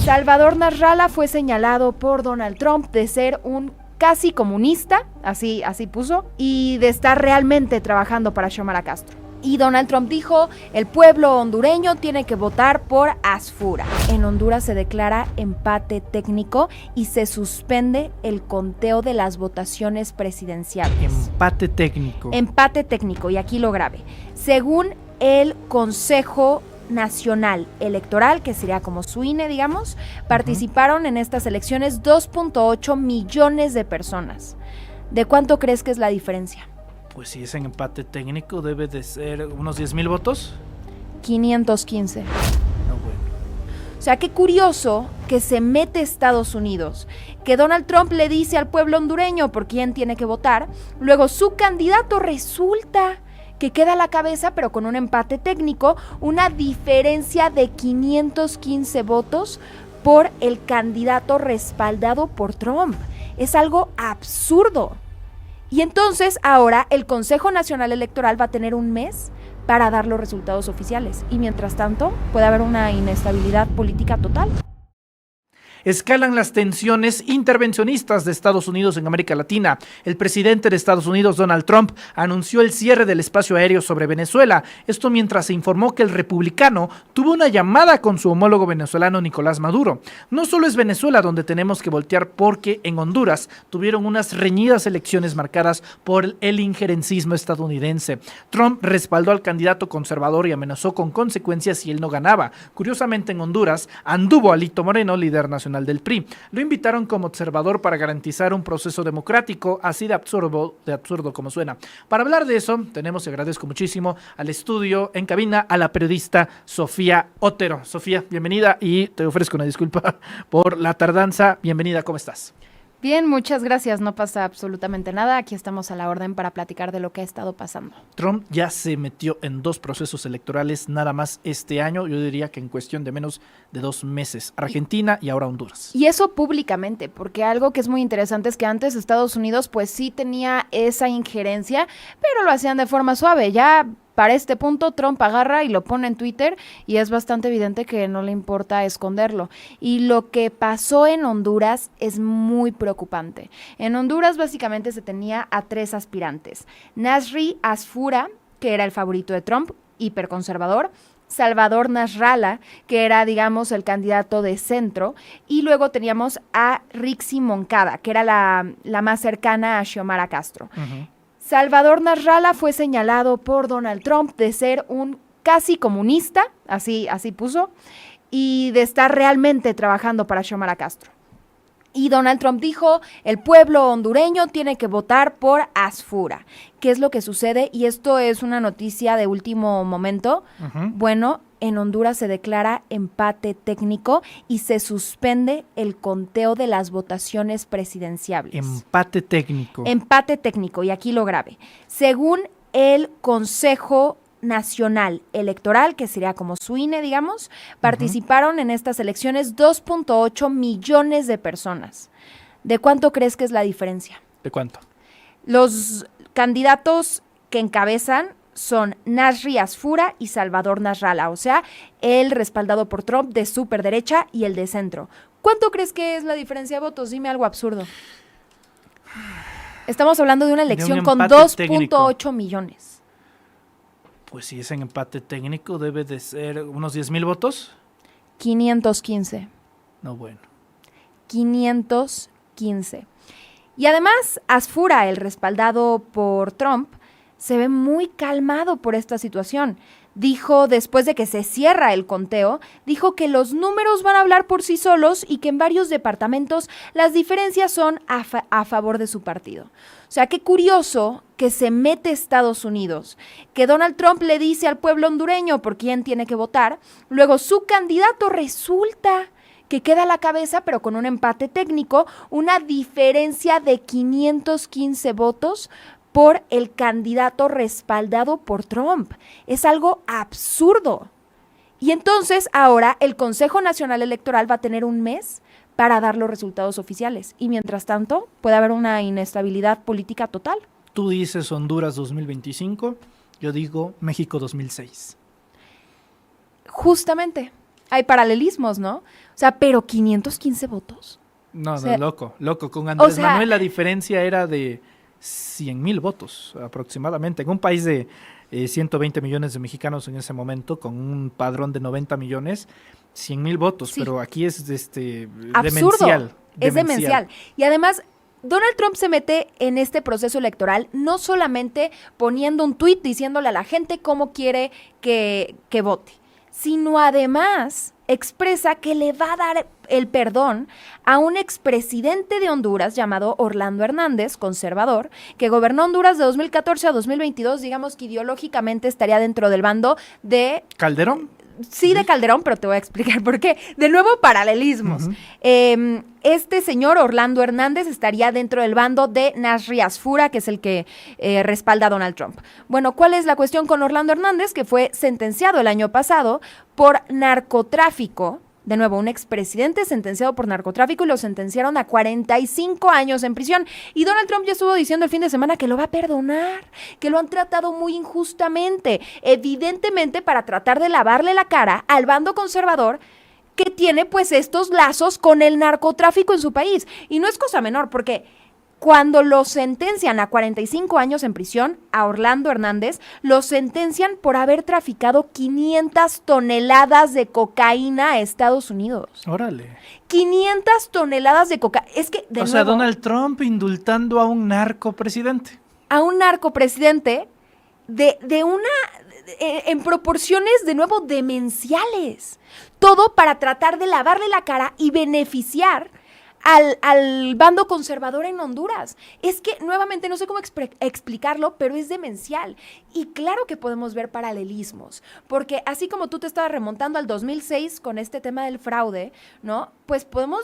Salvador Nasrallah fue señalado por Donald Trump de ser un casi comunista, así puso, y de estar realmente trabajando para Xiomara Castro. Y Donald Trump dijo, el pueblo hondureño tiene que votar por Asfura. En Honduras se declara empate técnico y se suspende el conteo de las votaciones presidenciales. Empate técnico. Empate técnico, y aquí lo grave. Según el Consejo Nacional Electoral, que sería como su INE, digamos, participaron en estas elecciones 2.8 millones de personas. ¿De cuánto crees que es la diferencia? Pues si es en empate técnico debe de ser unos 10,000 votos. 515. No, bueno. O sea, qué curioso que se mete Estados Unidos, que Donald Trump le dice al pueblo hondureño por quién tiene que votar, luego su candidato resulta que queda a la cabeza, pero con un empate técnico, una diferencia de 515 votos por el candidato respaldado por Trump. Es algo absurdo. Y entonces ahora el Consejo Nacional Electoral va a tener un mes para dar los resultados oficiales. Y mientras tanto puede haber una inestabilidad política total. Escalan las tensiones intervencionistas de Estados Unidos en América Latina. El presidente de Estados Unidos, Donald Trump, anunció el cierre del espacio aéreo sobre Venezuela. Esto mientras se informó que el republicano tuvo una llamada con su homólogo venezolano Nicolás Maduro. No solo es Venezuela donde tenemos que voltear, porque en Honduras tuvieron unas reñidas elecciones marcadas por el injerencismo estadounidense. Trump respaldó al candidato conservador y amenazó con consecuencias si él no ganaba. Curiosamente, en Honduras anduvo Alito Moreno, líder nacional del PRI. Lo invitaron como observador para garantizar un proceso democrático, así de absurdo como suena. Para hablar de eso, tenemos, y agradezco muchísimo, al estudio en cabina a la periodista Sofía Otero. Sofía, bienvenida, y te ofrezco una disculpa por la tardanza. Bienvenida, ¿cómo estás? Bien, muchas gracias. No pasa absolutamente nada. Aquí estamos a la orden para platicar de lo que ha estado pasando. Trump ya se metió en 2 procesos electorales nada más este año, yo diría que en cuestión de menos de 2 meses. Argentina y ahora Honduras. Y eso públicamente, porque algo que es muy interesante es que antes Estados Unidos pues sí tenía esa injerencia, pero lo hacían de forma suave. Ya para este punto Trump agarra y lo pone en Twitter y es bastante evidente que no le importa esconderlo. Y lo que pasó en Honduras es muy preocupante. En Honduras básicamente se tenía a 3 aspirantes. Nasri Asfura, que era el favorito de Trump, hiperconservador. Salvador Nasrallah, que era, digamos, el candidato de centro, y luego teníamos a Rixi Moncada, que era la más cercana a Xiomara Castro. Salvador Nasrallah fue señalado por Donald Trump de ser un casi comunista, así puso, y de estar realmente trabajando para Xiomara Castro. Y Donald Trump dijo, el pueblo hondureño tiene que votar por Asfura. ¿Qué es lo que sucede? Y esto es una noticia de último momento. Bueno, en Honduras se declara empate técnico y se suspende el conteo de las votaciones presidenciales. Empate técnico. Empate técnico, y aquí lo grave. Según el Consejo Nacional Electoral, que sería como su INE, digamos, participaron en estas elecciones 2.8 millones de personas. ¿De cuánto crees que es la diferencia? ¿De cuánto? Los candidatos que encabezan son Nasri Asfura y Salvador Nasrallah, o sea, el respaldado por Trump de superderecha y el de centro. ¿Cuánto crees que es la diferencia de votos? Dime algo absurdo. Estamos hablando de una elección con 2.8 millones. Pues si es en empate técnico debe de ser unos 10,000 votos. 515. No, bueno. 515. Y además, Asfura, el respaldado por Trump, se ve muy calmado por esta situación. Dijo, después de que se cierra el conteo, dijo que los números van a hablar por sí solos y que en varios departamentos las diferencias son a favor de su partido. O sea, qué curioso que se mete Estados Unidos, que Donald Trump le dice al pueblo hondureño por quién tiene que votar, luego su candidato resulta que queda a la cabeza, pero con un empate técnico, una diferencia de 515 votos por el candidato respaldado por Trump. Es algo absurdo. Y entonces ahora el Consejo Nacional Electoral va a tener un mes para dar los resultados oficiales. Y mientras tanto puede haber una inestabilidad política total. Tú dices Honduras 2025, yo digo México 2006. Justamente. hay paralelismos, ¿no? O sea, pero 515 votos. No, O sea, loco. Con Andrés o sea, Manuel la diferencia era de 100,000 votos aproximadamente. En un país de 120 millones de mexicanos en ese momento, con un padrón de 90 millones, 100,000 votos, sí. pero aquí es Absurdo. demencial. Es demencial. Y además, Donald Trump se mete en este proceso electoral no solamente poniendo un tuit diciéndole a la gente cómo quiere que vote, sino además expresa que le va a dar el perdón a un expresidente de Honduras llamado Orlando Hernández, conservador, que gobernó Honduras de 2014 a 2022, digamos que ideológicamente estaría dentro del bando de... ¿Calderón? Sí, de Calderón, pero te voy a explicar por qué. De nuevo, paralelismos. Este señor, Orlando Hernández, estaría dentro del bando de Nasri Asfura, que es el que respalda a Donald Trump. Bueno, ¿cuál es la cuestión con Orlando Hernández? Que fue sentenciado el año pasado por narcotráfico. De nuevo, un expresidente sentenciado por narcotráfico y lo sentenciaron a 45 años en prisión. Y Donald Trump ya estuvo diciendo el fin de semana que lo va a perdonar, que lo han tratado muy injustamente, evidentemente para tratar de lavarle la cara al bando conservador que tiene pues estos lazos con el narcotráfico en su país. Y no es cosa menor, porque cuando lo sentencian a 45 años en prisión, a Orlando Hernández, lo sentencian por haber traficado 500 toneladas de cocaína a Estados Unidos. Órale. 500 toneladas de cocaína. Es que, de O sea, Donald Trump indultando a un narcopresidente. A un narcopresidente en proporciones, de nuevo, demenciales. Todo para tratar de lavarle la cara y beneficiar al bando conservador en Honduras. Es que, nuevamente, no sé cómo explicarlo, pero es demencial. Y claro que podemos ver paralelismos, porque así como tú te estabas remontando al 2006 con este tema del fraude, ¿no? Pues podemos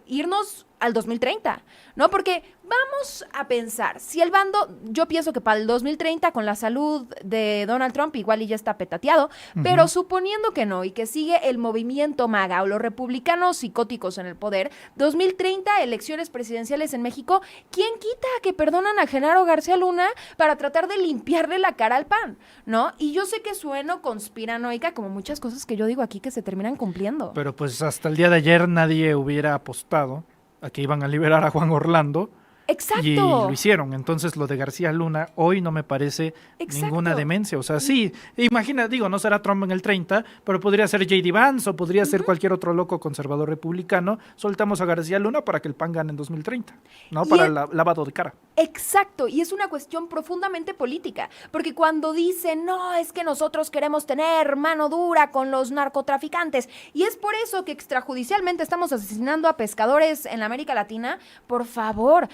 irnos al 2030, ¿no? Porque vamos a pensar, si el bando, yo pienso que para el 2030 con la salud de Donald Trump igual y ya está petateado, pero suponiendo que no y que sigue el movimiento MAGA o los republicanos psicóticos en el poder, 2030 elecciones presidenciales en México, ¿quién quita que perdonan a Genaro García Luna para tratar de limpiarle la cara al PAN, ¿no? Y yo sé que sueno conspiranoica como muchas cosas que yo digo aquí que se terminan cumpliendo. Pero pues hasta el día de ayer nadie hubiera apostado a que iban a liberar a Juan Orlando. Exacto. Y lo hicieron. Entonces lo de García Luna hoy no me parece ninguna demencia. O sea, sí, imagina, digo, no será Trump en el 30, pero podría ser J.D. Vance o podría ser cualquier otro loco conservador republicano. Soltamos a García Luna para que el PAN gane en 2030, ¿no? Para el lavado de cara. Exacto, y es una cuestión profundamente política, porque cuando dicen, no, es que nosotros queremos tener mano dura con los narcotraficantes, y es por eso que extrajudicialmente estamos asesinando a pescadores en la América Latina, por favor,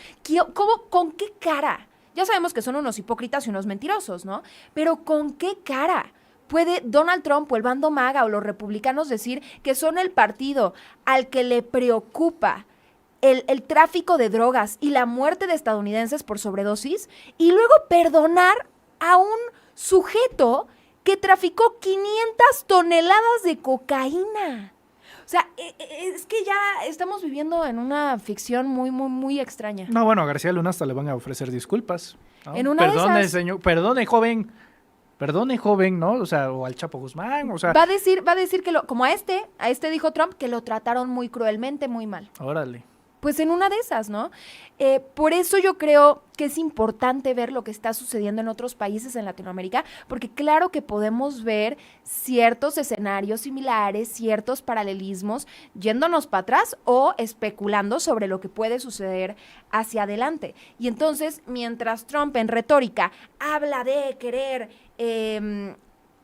¿con qué cara? Ya sabemos que son unos hipócritas y unos mentirosos, ¿no? Pero ¿con qué cara puede Donald Trump o el bando MAGA o los republicanos decir que son el partido al que le preocupa el tráfico de drogas y la muerte de estadounidenses por sobredosis y luego perdonar a un sujeto que traficó 500 toneladas de cocaína? O sea, es que ya estamos viviendo en una ficción muy, muy, muy extraña. No, bueno, a García Luna hasta le van a ofrecer disculpas, ¿no? En una Perdone, de esas... señor, perdone, joven, ¿no? O sea, o al Chapo Guzmán, o sea... Va a decir que como a este dijo Trump, que lo trataron muy cruelmente, muy mal. Órale. Pues en una de esas, ¿no? Por eso yo creo que es importante ver lo que está sucediendo en otros países en Latinoamérica, porque claro que podemos ver ciertos escenarios similares, ciertos paralelismos, yéndonos para atrás o especulando sobre lo que puede suceder hacia adelante. Y entonces, mientras Trump en retórica habla de querer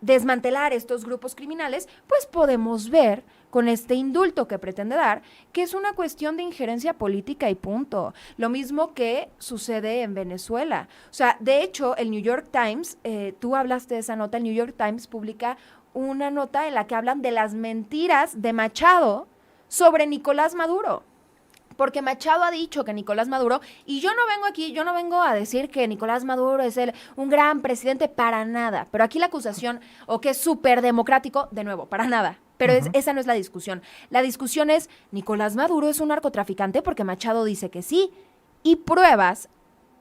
desmantelar estos grupos criminales, pues podemos ver con este indulto que pretende dar, que es una cuestión de injerencia política y punto. Lo mismo que sucede en Venezuela. O sea, de hecho, el New York Times, tú hablaste de esa nota, el New York Times publica una nota en la que hablan de las mentiras de Machado sobre Nicolás Maduro. Porque Machado ha dicho que Nicolás Maduro, y yo no vengo a decir que Nicolás Maduro es un gran presidente, para nada, pero aquí la acusación, o que es súper democrático, de nuevo, para nada. Pero esa no es la discusión. La discusión es, ¿Nicolás Maduro es un narcotraficante? Porque Machado dice que sí, y pruebas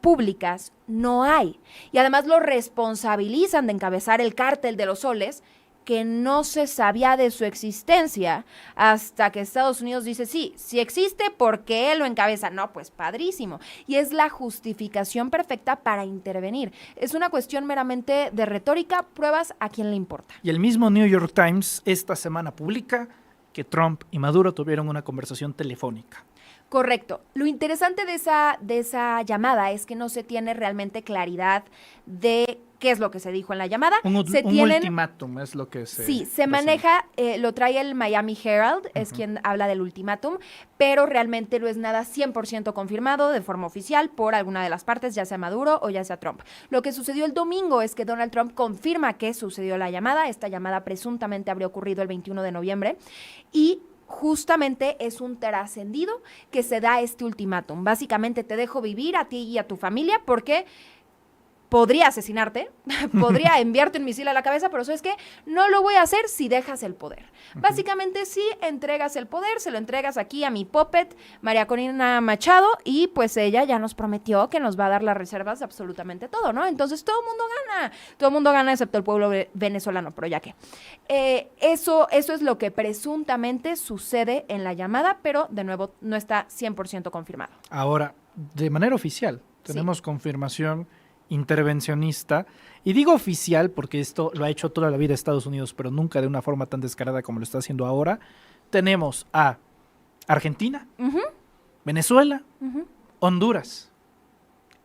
públicas no hay. Y además lo responsabilizan de encabezar el cártel de los soles, que no se sabía de su existencia hasta que Estados Unidos dice, sí existe porque él lo encabeza. No, pues padrísimo. Y es la justificación perfecta para intervenir. Es una cuestión meramente de retórica, pruebas a quién le importa. Y el mismo New York Times esta semana publica que Trump y Maduro tuvieron una conversación telefónica. Correcto. Lo interesante de esa llamada es que no se tiene realmente claridad de qué es lo que se dijo en la llamada. Un ultimátum es lo que se... Sí, se maneja, lo trae el Miami Herald, es quien habla del ultimátum, pero realmente no es nada 100% confirmado de forma oficial por alguna de las partes, ya sea Maduro o ya sea Trump. Lo que sucedió el domingo es que Donald Trump confirma que sucedió la llamada. Esta llamada presuntamente habría ocurrido el 21 de noviembre y justamente es un trascendido que se da este ultimátum. Básicamente te dejo vivir a ti y a tu familia porque podría asesinarte, podría enviarte un misil a la cabeza, pero ¿sabes qué? No lo voy a hacer si dejas el poder. Básicamente, si entregas el poder, se lo entregas aquí a mi puppet, María Corina Machado, y pues ella ya nos prometió que nos va a dar las reservas de absolutamente todo, ¿no? Entonces todo el mundo gana excepto el pueblo venezolano, pero ya que. Eso es lo que presuntamente sucede en la llamada, pero de nuevo no está 100% confirmado. Ahora, de manera oficial, tenemos confirmación intervencionista, y digo oficial porque esto lo ha hecho toda la vida Estados Unidos, pero nunca de una forma tan descarada como lo está haciendo ahora. Tenemos a Argentina, Venezuela, Honduras.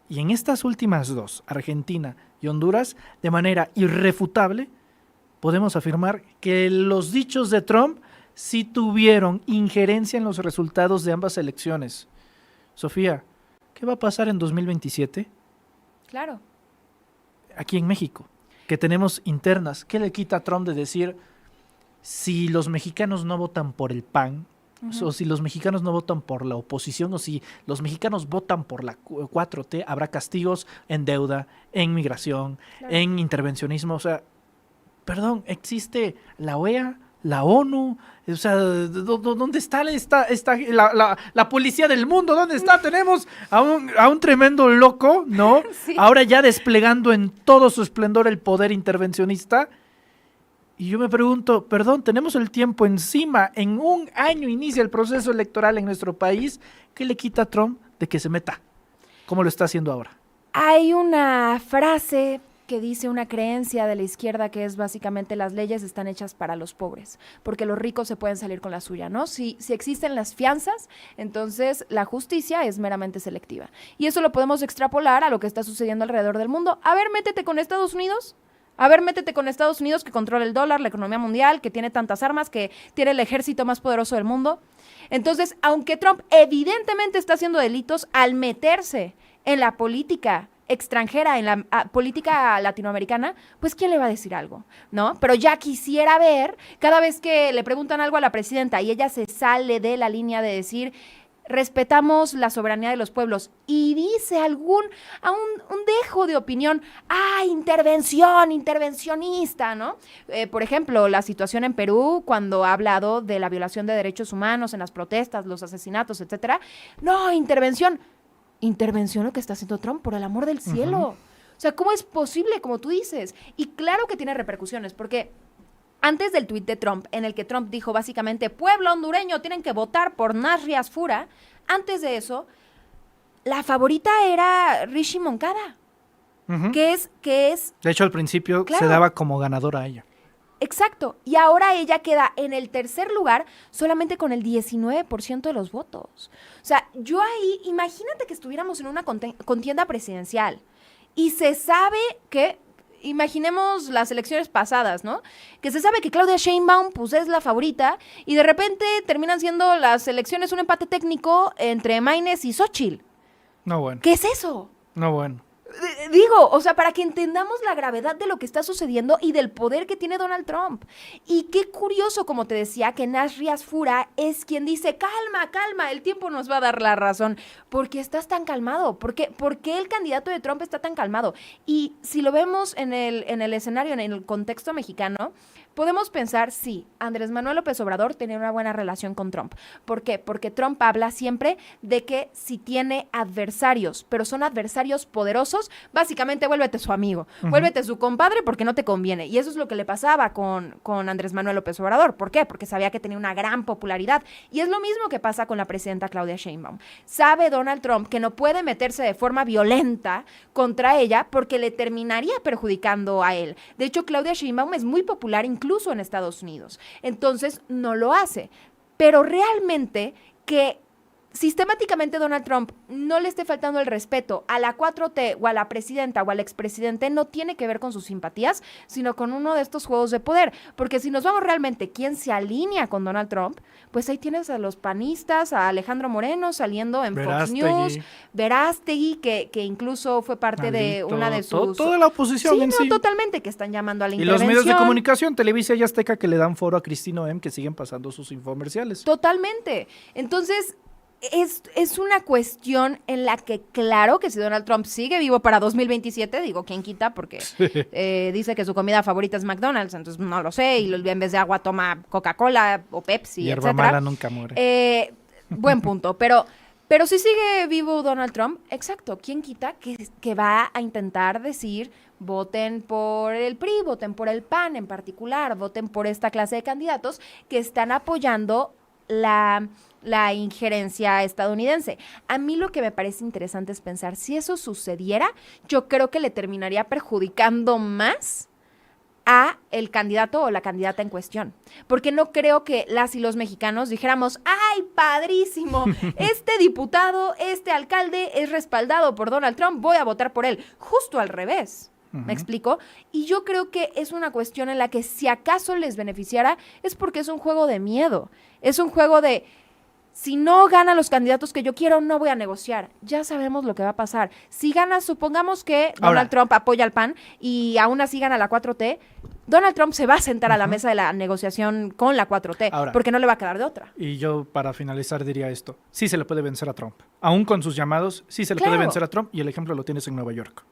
Y en estas últimas dos, Argentina y Honduras, de manera irrefutable, podemos afirmar que los dichos de Trump sí tuvieron injerencia en los resultados de ambas elecciones. Sofía, ¿qué va a pasar en 2027? Claro. Aquí en México, que tenemos internas. ¿Qué le quita a Trump de decir si los mexicanos no votan por el PAN, o si los mexicanos no votan por la oposición, o si los mexicanos votan por la 4T, habrá castigos en deuda, en migración, en intervencionismo? O sea, perdón, existe la OEA, la ONU, o sea, ¿dónde está la policía del mundo? ¿Dónde está? Tenemos a un tremendo loco, ¿no? Sí. Ahora ya desplegando en todo su esplendor el poder intervencionista. Y yo me pregunto, perdón, tenemos el tiempo encima, en un año inicia el proceso electoral en nuestro país. ¿Qué le quita a Trump de que se meta? ¿Cómo lo está haciendo ahora? Hay una frase que dice una creencia de la izquierda que es básicamente las leyes están hechas para los pobres, porque los ricos se pueden salir con la suya, ¿no? Si existen las fianzas, entonces la justicia es meramente selectiva. Y eso lo podemos extrapolar a lo que está sucediendo alrededor del mundo. A ver, métete con Estados Unidos. A ver, métete con Estados Unidos, que controla el dólar, la economía mundial, que tiene tantas armas, que tiene el ejército más poderoso del mundo. Entonces, aunque Trump evidentemente está haciendo delitos al meterse en la política extranjera, en la política latinoamericana, pues ¿quién le va a decir algo? ¿No? Pero ya quisiera ver, cada vez que le preguntan algo a la presidenta y ella se sale de la línea de decir respetamos la soberanía de los pueblos y dice un dejo de opinión, intervencionista, ¿no? Por ejemplo, la situación en Perú, cuando ha hablado de la violación de derechos humanos en las protestas, los asesinatos, etcétera. No, intervención lo que está haciendo Trump, por el amor del cielo. O sea, ¿cómo es posible, como tú dices? Y claro que tiene repercusiones, porque antes del tuit de Trump, en el que Trump dijo básicamente, pueblo hondureño, tienen que votar por Nasri Asfura, antes de eso, la favorita era Rishi Moncada, que es... De hecho, al principio se daba como ganadora a ella. Exacto, y ahora ella queda en el tercer lugar solamente con el 19% de los votos. O sea, yo ahí, imagínate que estuviéramos en una contienda presidencial y se sabe que, imaginemos las elecciones pasadas, ¿no? Que se sabe que Claudia Sheinbaum pues es la favorita y de repente terminan siendo las elecciones un empate técnico entre Maynes y Xóchitl. No, bueno. ¿Qué es eso? No, bueno. Digo, o sea, para que entendamos la gravedad de lo que está sucediendo y del poder que tiene Donald Trump. Y qué curioso, como te decía, que Nasri Asfura es quien dice, calma, el tiempo nos va a dar la razón. ¿Por qué estás tan calmado? ¿Por qué el candidato de Trump está tan calmado? Y si lo vemos en el escenario, en el contexto mexicano, Podemos pensar, sí, Andrés Manuel López Obrador tenía una buena relación con Trump. ¿Por qué? Porque Trump habla siempre de que si tiene adversarios, pero son adversarios poderosos, básicamente vuélvete su amigo, vuélvete su compadre porque no te conviene. Y eso es lo que le pasaba con Andrés Manuel López Obrador. ¿Por qué? Porque sabía que tenía una gran popularidad. Y es lo mismo que pasa con la presidenta Claudia Sheinbaum. Sabe Donald Trump que no puede meterse de forma violenta contra ella porque le terminaría perjudicando a él. De hecho, Claudia Sheinbaum es muy popular incluso en Estados Unidos. Entonces, no lo hace. Pero realmente que sistemáticamente Donald Trump no le esté faltando el respeto a la 4T o a la presidenta o al expresidente no tiene que ver con sus simpatías, sino con uno de estos juegos de poder. Porque si nos vamos realmente quién se alinea con Donald Trump, pues ahí tienes a los panistas, a Alejandro Moreno saliendo en Fox News, Verástegui, que incluso fue parte de una de sus... Toda la oposición en sí. Totalmente, que están llamando a la y intervención. los medios de comunicación, Televisa y Azteca, que le dan foro a Cristina Oem, que siguen pasando sus infomerciales. Totalmente. Entonces... Es una cuestión en la que, claro, que si Donald Trump sigue vivo para 2027, digo, ¿quién quita? Porque dice que su comida favorita es McDonald's, entonces no lo sé, y en vez de agua toma Coca-Cola o Pepsi, Hierba etcétera. mala nunca muere. Buen punto, pero si sigue vivo Donald Trump, exacto, ¿quién quita que va a intentar decir voten por el PRI, voten por el PAN en particular, voten por esta clase de candidatos que están apoyando la injerencia estadounidense? A mí lo que me parece interesante es pensar, si eso sucediera, yo creo que le terminaría perjudicando más a el candidato o la candidata en cuestión. Porque no creo que las y los mexicanos dijéramos, ¡ay, padrísimo! Este diputado, este alcalde es respaldado por Donald Trump, voy a votar por él. Justo al revés. ¿Me explico? Y yo creo que es una cuestión en la que si acaso les beneficiara es porque es un juego de miedo. Es un juego de, si no ganan los candidatos que yo quiero, no voy a negociar. Ya sabemos lo que va a pasar. Si gana, supongamos que Donald Trump apoya al PAN y aún así gana la 4T, Donald Trump se va a sentar a la mesa de la negociación con la 4T, porque no le va a quedar de otra. Y yo, para finalizar, diría esto. Sí se le puede vencer a Trump. Aún con sus llamados, sí se le puede vencer a Trump, y el ejemplo lo tienes en Nueva York.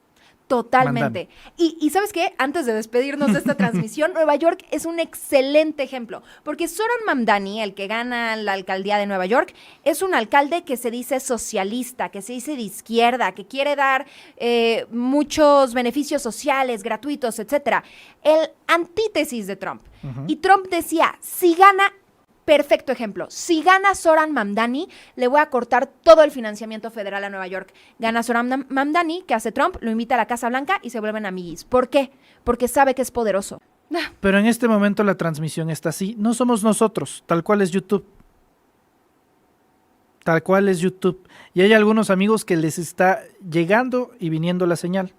Totalmente. Y ¿sabes qué? Antes de despedirnos de esta transmisión, Nueva York es un excelente ejemplo, porque Zoran Mamdani, el que gana la alcaldía de Nueva York, es un alcalde que se dice socialista, que se dice de izquierda, que quiere dar muchos beneficios sociales, gratuitos, etcétera. El antítesis de Trump. Y Trump decía, si gana... Perfecto ejemplo. Si gana Zoran Mamdani, le voy a cortar todo el financiamiento federal a Nueva York. Gana Zoran Mamdani, ¿qué hace Trump? Lo invita a la Casa Blanca y se vuelven amiguis. ¿Por qué? Porque sabe que es poderoso. Pero en este momento la transmisión está así. No somos nosotros, tal cual es YouTube. Tal cual es YouTube. Y hay algunos amigos que les está llegando y viniendo la señal.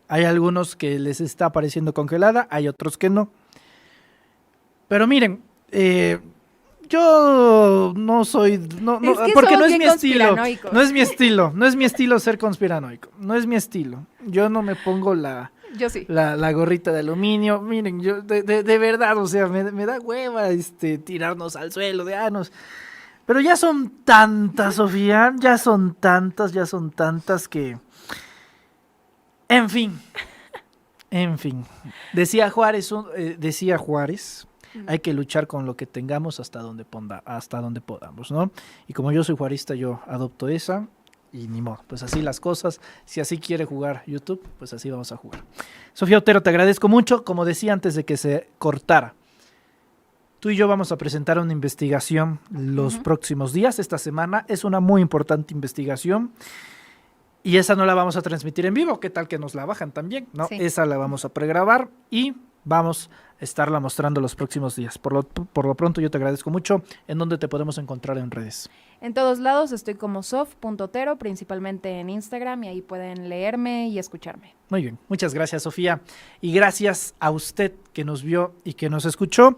Hay algunos que les está apareciendo congelada, hay otros que no. Pero miren... yo no soy, porque no es mi estilo, no es mi estilo ser conspiranoico, no es mi estilo. Yo no me pongo yo sí. la gorrita de aluminio. Miren, yo de verdad, o sea, me da hueva tirarnos al suelo pero ya son tantas, Sofía, ya son tantas que, en fin, decía Juárez, hay que luchar con lo que tengamos hasta donde podamos, ¿no? Y como yo soy juarista, yo adopto esa y ni modo, pues así las cosas. Si así quiere jugar YouTube, pues así vamos a jugar. Sofía Otero, te agradezco mucho. Como decía antes de que se cortara, tú y yo vamos a presentar una investigación los próximos días. Esta semana es una muy importante investigación. Y esa no la vamos a transmitir en vivo. ¿Qué tal que nos la bajan también? ¿No? Sí. Esa la vamos a pregrabar y vamos a estarla mostrando los próximos días. Por lo pronto yo te agradezco mucho. ¿En dónde te podemos encontrar en redes? En todos lados estoy como sof.otero, principalmente en Instagram, y ahí pueden leerme y escucharme. Muy bien, muchas gracias, Sofía. Y gracias a usted que nos vio y que nos escuchó.